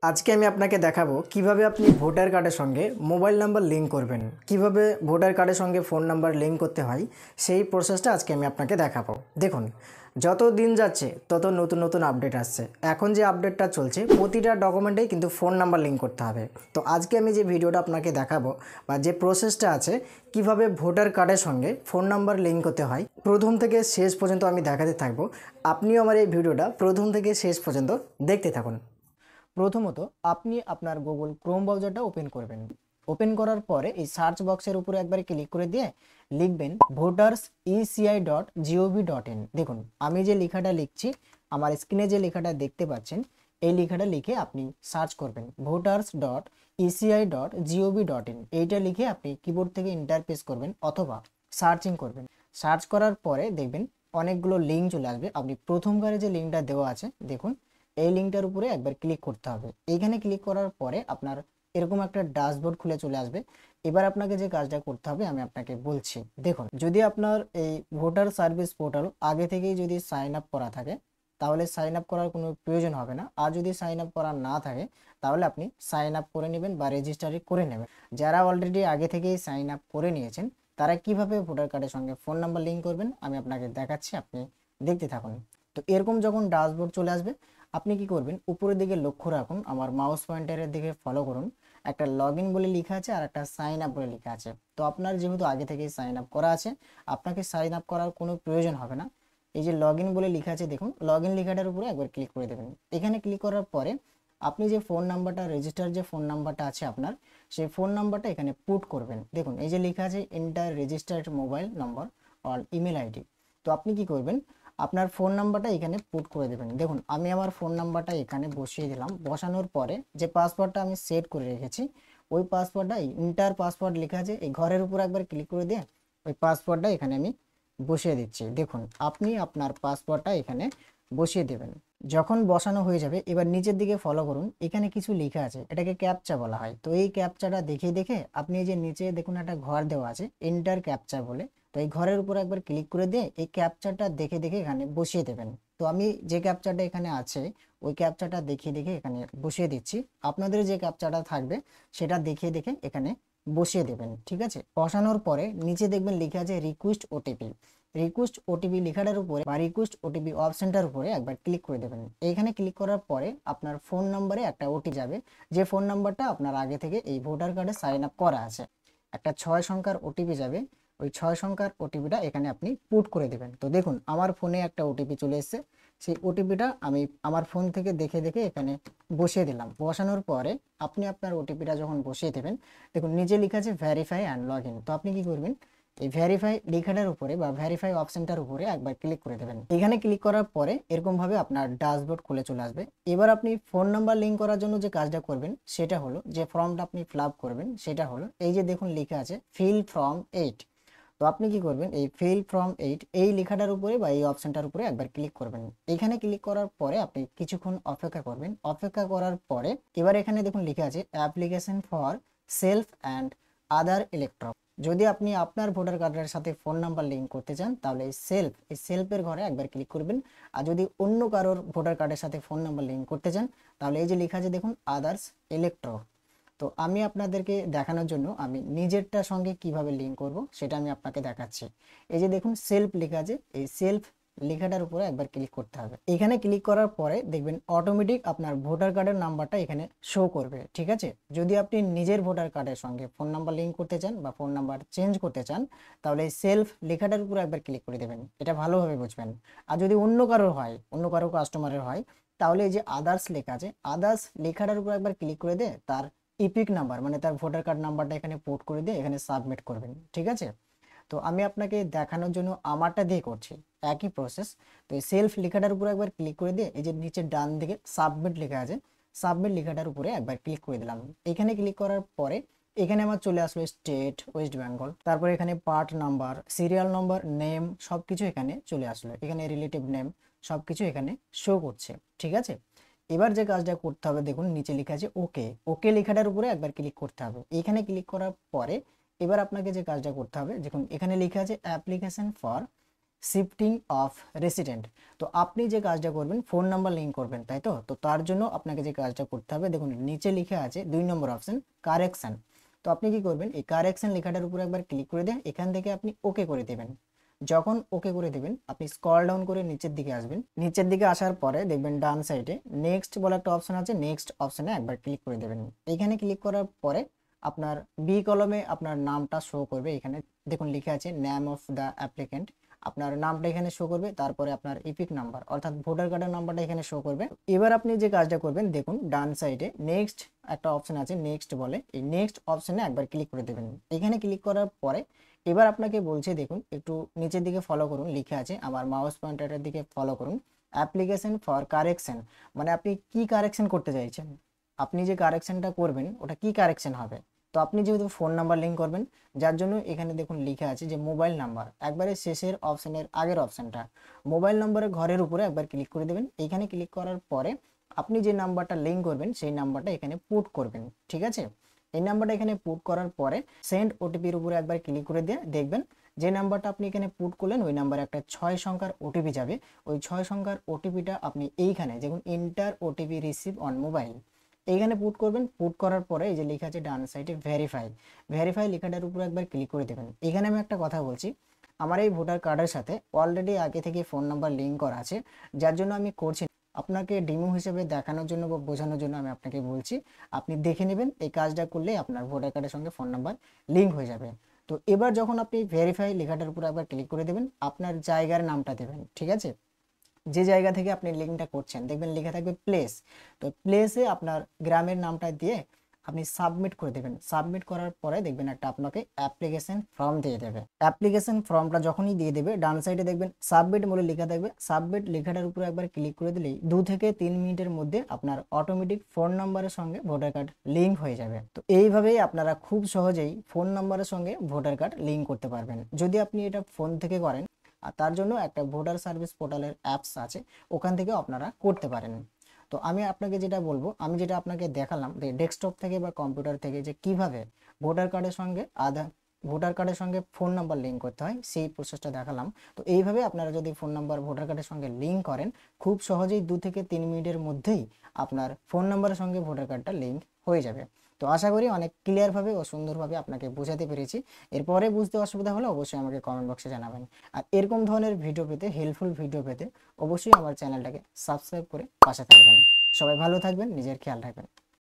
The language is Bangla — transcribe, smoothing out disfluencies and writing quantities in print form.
আজকে আমি আপনাকে দেখাবো কিভাবে আপনি ভোটার কার্ডের সঙ্গে মোবাইল নাম্বার লিঙ্ক করবেন, কিভাবে ভোটার কার্ডের সঙ্গে ফোন নাম্বার লিঙ্ক করতে হয় সেই প্রসেসটা আজকে আমি আপনাকে দেখাবো। দেখুন, যত দিন যাচ্ছে তত নতুন নতুন আপডেট আসছে। এখন যে আপডেটটা চলছে প্রতিটা ডকুমেন্টেই কিন্তু ফোন নাম্বার লিঙ্ক করতে হবে। তো আজকে আমি যে ভিডিওটা আপনাকে দেখাবো বা যে প্রসেসটা আছে কিভাবে ভোটার কার্ডের সঙ্গে ফোন নাম্বার লিঙ্ক করতে হয় প্রথম থেকে শেষ পর্যন্ত আমি দেখাতে থাকবো। আপনিও আমার এই ভিডিওটা প্রথম থেকে শেষ পর্যন্ত দেখতে থাকুন। প্রথমত আপনি আপনার গুগল ক্রোম ব্রাউজারটা ওপেন করবেন। ওপেন করার পরে এই সার্চ বক্সের উপরে একবার ক্লিক করে দিয়ে লিখবেন voters.eci.gov.in। দেখুন, আমি যে লেখাটা লিখছি, আমার স্ক্রিনে যে লেখাটা দেখতে পাচ্ছেন, এই লেখাটা লিখে আপনি সার্চ করবেন voters.eci.gov.in। এইটা লিখে আপনি কিবোর্ড থেকে ইন্টারপ্রেস করবেন অথবা সার্চিং করবেন। সার্চ করার পরে দেখবেন অনেকগুলো লিঙ্ক চলে আসবে। আপনি প্রথমবারে যে লিঙ্কটা দেওয়া আছে দেখুন, এই লিঙ্কটার উপরে একবার ক্লিক করতে হবে। এইখানে ক্লিক করার পরে আপনার এরকম একটা ড্যাশবোর্ড খুলে চলে আসবে। এবার আপনাকে যে কাজটা করতে হবে আমি আপনাকে বলছি। দেখুন, যদি আপনার এই ভোটার সার্ভিস পোর্টাল আগে থেকেই যদি সাইন আপ করা থাকে তাহলে সাইন আপ করার কোনো প্রয়োজন হবে না। আর যদি সাইন আপ করা না থাকে তাহলে আপনি সাইন আপ করে নেবেন বা রেজিস্টারি করে নেবেন। যারা অলরেডি আগে থেকেই সাইন আপ করে নিয়েছেন তারা কিভাবে ভোটার কার্ডের সঙ্গে ফোন নাম্বার লিঙ্ক করবেন আমি আপনাকে দেখাচ্ছি, আপনি দেখতে থাকুন। তো এরকম যখন ড্যাশবোর্ড চলে আসবে আপনি কি করবেন, উপরের দিকে লক্ষ্য রাখুন, আমার মাউস পয়েন্টারের দিকে ফলো করুন। একটা লগ ইন বলে লেখা আছে আর একটা সাইন আপ বলে লেখা আছে। তো আপনার যেহেতু আগে থেকেই সাইন আপ করা আছে আপনাকে সাইন আপ করার কোনো প্রয়োজন হবে না। এই যে লগ ইন বলে লেখা আছে দেখুন, লগ ইন লেখাটার উপরে একবার ক্লিক করে দেবেন। এখানে ক্লিক করার পরে আপনি যে ফোন নাম্বারটা রেজিস্টার যে ফোন নাম্বারটা আছে আপনার, সেই ফোন নাম্বারটা এখানে পুট করবেন। দেখুন, এই যে লেখা আছে enter registered mobile number or email ID. তো আপনি কি করবেন, আপনার ফোন নাম্বারটা এখানে পুট করে দেবেন। দেখুন, আমি আমার ফোন নাম্বারটা এখানে বসিয়ে দিলাম। বসানোর পরে যে পাসওয়ার্ডটা আমি সেট করে রেখেছি ওই পাসওয়ার্ডটা ইন্টার পাসওয়ার্ড লেখা আছে এই ঘরের উপর একবার ক্লিক করে দিয়ে ওই পাসওয়ার্ডটা এখানে আমি বসিয়ে দিচ্ছি। দেখুন, আপনি আপনার পাসওয়ার্ডটা এখানে বসিয়ে দেবেন। যখন বসানো হয়ে যাবে এবার নিচের দিকে ফলো করুন, এখানে কিছু লেখা আছে, এটাকে ক্যাপচা বলা হয়। তো এই ক্যাপচাটা দেখে দেখে আপনি এই যে নিচে দেখুন একটা ঘর দেওয়া আছে এন্টার ক্যাপচা বলে, তো এই ঘরের উপর একবার ক্লিক করে দিয়ে এই ক্যাপচাটা দেখে দেখে এখানে বসিয়ে দেবেন। তো আমি যে ক্যাপচাটা এখানে আছে ওই ক্যাপচাটা দেখে দেখে এখানে বসিয়ে দিচ্ছি। আপনাদের যে ক্যাপচাটা থাকবে সেটা দেখে দেখে এখানে বসিয়ে দেবেন। ঠিক আছে, বসানোর পরে নিচে দেখবেন লেখা আছে রিকোয়েস্ট ওটিপি। রিকোয়েস্ট ওটিপি লেখাটার উপরে বা রিকোয়েস্ট ওটিপি অপশনটার উপরে একবার ক্লিক করে দেবেন। এইখানে ক্লিক করার পরে আপনার ফোন নাম্বারে একটা ওটিপি যাবে, যে ফোন নাম্বারটা আপনার আগে থেকে এই ভোটার কার্ডে সাইন আপ করা আছে। একটা 6 সংখ্যার ওটিপি যাবে, ওই 6 সংখ্যার ওটিপিটা এখানে আপনি পুট করে দেবেন। তো দেখুন, আমার ফোনে একটা ওটিপি চলে এসেছে, সেই ওটিপিটা আমি আমার ফোন থেকে দেখে দেখে এখানে বসিয়ে দিলাম। বসানোর পরে আপনি আপনার ওটিপিটা যখন বসিয়ে দেবেন দেখুন নিচে লেখা আছে ভেরিফাই অ্যান্ড লগ ইন। তো আপনি কি করবেন, এই ভেরিফাই লেখাটার উপরে বা ভেরিফাই অপশনটার উপরে একবার ক্লিক করে দেবেন। এখানে ক্লিক করার পরে এরকম ভাবে আপনার ড্যাশবোর্ড খুলে চলে আসবে। এবার আপনি ফোন নাম্বার লিঙ্ক করার জন্য যে কাজটা করবেন সেটা হলো, যে ফর্মটা আপনি ফিল আপ করবেন সেটা হলো এই যে দেখুন লেখা আছে ফিল ফর্ম 8। তো আপনি কি করবেন, এই ফিল ফর্ম 8 এই লেখাটার উপরে বা এই অপশনটার উপরে একবার ক্লিক করবেন। এখানে ক্লিক করার পরে আপনি কিছুক্ষণ অপেক্ষা করবেন। অপেক্ষা করার পরে এবার এখানে দেখুন লেখা আছে application for self and other electron. যদি আপনি আপনার ভোটার কার্ডের সাথে ফোন নাম্বার লিঙ্ক করতে চান তাহলে এই সেলফের ঘরে একবার ক্লিক করবেন। আর যদি অন্য কারোর ভোটার কার্ডের সাথে ফোন নাম্বার লিঙ্ক করতে চান তাহলে এই যে লেখা আছে দেখুন আদার্স ইলেকট্রো। তো আমি আপনাদেরকে দেখানোর জন্য আমি নিজেরটার সঙ্গে কিভাবে লিঙ্ক করব সেটা আমি আপনাকে দেখাচ্ছি। এই যে দেখুন সেলফ লেখা আছে, এই সেলফ লেখাটার উপরে একবার ক্লিক করতে হবে। এখানে ক্লিক করার পরে দেখবেন অটোমেটিক আপনার ভোটার কার্ডের নাম্বারটা এখানে শো করবে। ঠিক আছে, যদি আপনি নিজের ভোটার কার্ডের সঙ্গে ফোন নাম্বার লিঙ্ক করতে চান বা ফোন নাম্বার চেঞ্জ করতে চান তাহলে এই সেলফ লেখাটার উপরে একবার ক্লিক করে দেবেন, এটা ভালোভাবে বুঝবেন। আর যদি অন্য কারোর হয়, অন্য কারো কাস্টমারের হয় তাহলে এই যে আদার্স লেখা আছে আদার্স লেখাটার উপর একবার ক্লিক করে দিয়ে তার ইপিক নাম্বার মানে তার ভোটার কার্ড নাম্বারটা এখানে পোর্ট করে দিয়ে এখানে সাবমিট করবেন। ঠিক আছে, তো আমি আপনাকে দেখানোর জন্য আমারটা দিয়ে করছি একই প্রসেস। তো এই সেলফ লেখাটার উপরে একবার ক্লিক করে দিয়ে এই যে নিচে ডান দিকে সাবমিট লেখা আছে সাবমিট লেখাটার উপরে একবার ক্লিক করে দিলাম। এখানে ক্লিক করার পরে এখানে আমার চলে আসলো স্টেট ওয়েস্ট বেঙ্গল, তারপরে এখানে part number, serial number, name সবকিছু এখানে চলে আসলো। এখানে রিলেটিভ নেম সবকিছু এখানে শো করছে। ঠিক আছে, এবার যে কাজটা করতে হবে দেখুন নিচে লেখা আছে ওকে। ওকে লেখাটার উপরে একবার ক্লিক করতে হবে। এখানে ক্লিক করার পরে এবার আপনাকে যে কাজটা করতে হবে দেখুন এখানে লেখা আছে application for shifting of resident. তো আপনি যে কাজটা করবেন ফোন নাম্বার লিঙ্ক করবেন, তাই তো? তো তার জন্য আপনাকে যে কাজটা করতে হবে, দেখুন নিচে লিখে আছে 2 নম্বর অপশন কারেকশন। তো আপনি কি করবেন, এই কারেকশন লেখাটার উপর একবার ক্লিক করে দেন, এখান থেকে আপনি ওকে করে দেবেন। যখন ওকে করে দেবেন আপনি স্ক্রল ডাউন করে নিচের দিকে আসবেন। নিচের দিকে আসার পরে দেখবেন ডান সাইডে নেক্সট বলে একটা অপশন আছে, নেক্সট অপশনে একবার ক্লিক করে দেবেন। এইখানে ক্লিক করার পরে আপনার বি কলমে আপনার নামটা শো করবে। এখানে দেখুন লিখে আছে নেম অফ দ্য অ্যাপ্লিকেন্ট, আপনার নামটা এখানে শো করবে, তারপরে আপনার ইপিক নাম্বার অর্থাৎ ভোটার কার্ডের নাম্বারটা এখানে শো করবে। এবার আপনি যে কাজটা করবেন, দেখুন ডান সাইডে নেক্সট একটা অপশন আছে, নেক্সট বলে, এই নেক্সট অপশনে একবার ক্লিক করে দেবেন। এখানে ক্লিক করার পরে এবার আপনাকে বলছে, দেখুন একটু নিচের দিকে ফলো করুন, লিখে আছে আমার মাউস পয়েন্টারের দিকে ফলো করুন, অ্যাপ্লিকেশন ফর কারেকশন। মানে আপনি কি কারেকশন করতে চাইছেন, আপনি যে কারেকশনটা করবেন ওটা কি কারেকশন হবে। তো আপনি যেহেতু ফোন নাম্বার লিঙ্ক করবেন, যার জন্য এখানে দেখুন লিখে আছে যে মোবাইল নাম্বার, একবারে শেষের অপশনের আগের অপশনটা মোবাইল নাম্বারের ঘরের উপরে একবার ক্লিক করে দেবেন। এইখানে ক্লিক করার পরে আপনি যে নাম্বারটা লিঙ্ক করবেন সেই নাম্বারটা এখানে পুট করবেন, ঠিক আছে? এই নাম্বারটা এখানে পুট করার পরে সেন্ড ওটিপির উপরে একবার ক্লিক করে দিয়ে দেখবেন যে নাম্বারটা আপনি এখানে পুট করলেন ওই নাম্বারে একটা 6 সংখ্যার ওটিপি যাবে। ওই 6 সংখ্যার ওটিপিটা আপনি এইখানে যেমন enter OTP receive on mobile এইখানে পুট করবেন। পুট করার পরে এই যে লেখা আছে ডান সাইডে ভেরিফাই, ভেরিফাই লেখাটার উপর একবার ক্লিক করে দেবেন। এখানে আমি একটা কথা বলছি, আমার এই ভোটার কার্ডের সাথে অলরেডি আগে থেকে ফোন নাম্বার লিঙ্ক করা আছে, যার জন্য আমি করছি আপনাকে ডেমো হিসেবে দেখানোর জন্য বা বোঝানোর জন্য আমি আপনাকে বলছি। আপনি দেখে নেবেন, এই কাজটা করলে আপনার ভোটার কার্ডের সঙ্গে ফোন নাম্বার লিঙ্ক হয়ে যাবে। তো এবার যখন আপনি ভেরিফাই লেখাটার উপর একবার ক্লিক করে দেবেন, আপনার জায়গার নামটা দেবেন, ঠিক আছে? যে জায়গা থেকে আপনি লিঙ্কটা করছেন দেখবেন লেখা থাকবে প্লেস। তো প্লেসে আপনার গ্রামের নামটা দিয়ে আপনি সাবমিট করে দেবেন। সাবমিট করার পরে দেখবেন একটা আপনাকে অ্যাপ্লিকেশন ফর্ম দিয়ে দেবে। অ্যাপ্লিকেশন ফর্মটা যখনই দিয়ে দেবে ডান সাইডে দেখবেন সাবমিট বলে লেখা থাকবে। সাবমিট লেখাটার উপরে একবার ক্লিক করে দিলেই 2 থেকে 3 মিনিটের মধ্যে আপনার অটোমেটিক ফোন নাম্বারের সঙ্গে ভোটার কার্ড লিঙ্ক হয়ে যাবে। তো এইভাবেই আপনারা খুব সহজেই ফোন নাম্বারের সঙ্গে ভোটার কার্ড লিঙ্ক করতে পারবেন, যদি আপনি এটা ফোন থেকে করেন। আর তার জন্য একটা ভোটার সার্ভিস পোর্টালের অ্যাপস আছে, ওখান থেকেও আপনারা করতে পারেন। তো আমি আপনাকে যেটা বলবো, আমি যেটা আপনাকে দেখালাম ডেস্কটপ থেকে বা কম্পিউটার থেকে যে কিভাবে ভোটার কার্ডের সঙ্গে ভোটার কার্ডের সঙ্গে ফোন নাম্বার লিঙ্ক করতে হয় সেই প্রসেসটা দেখালাম। তো এইভাবে আপনারা যদি ফোন নাম্বার ভোটার কার্ডের সঙ্গে লিঙ্ক করেন, খুব সহজেই 2 থেকে 3 মিনিটের মধ্যেই আপনার ফোন নাম্বারের সঙ্গে ভোটার কার্ডটা লিঙ্ক হয়ে যাবে। তো আশা করি অনেক ক্লিয়ারভাবে ও সুন্দরভাবে আপনাকে বোঝাতে পেরেছি। এরপরে বুঝতে অসুবিধা হলে অবশ্যই আমাকে কমেন্ট বক্সে জানাবেন। আর এরকম ধরনের ভিডিও পেতে, হেল্পফুল ভিডিও পেতে অবশ্যই আমার চ্যানেলটাকে সাবস্ক্রাইব করে পাশে থাকবেন। সবাই ভালো থাকবেন, নিজের খেয়াল রাখবেন।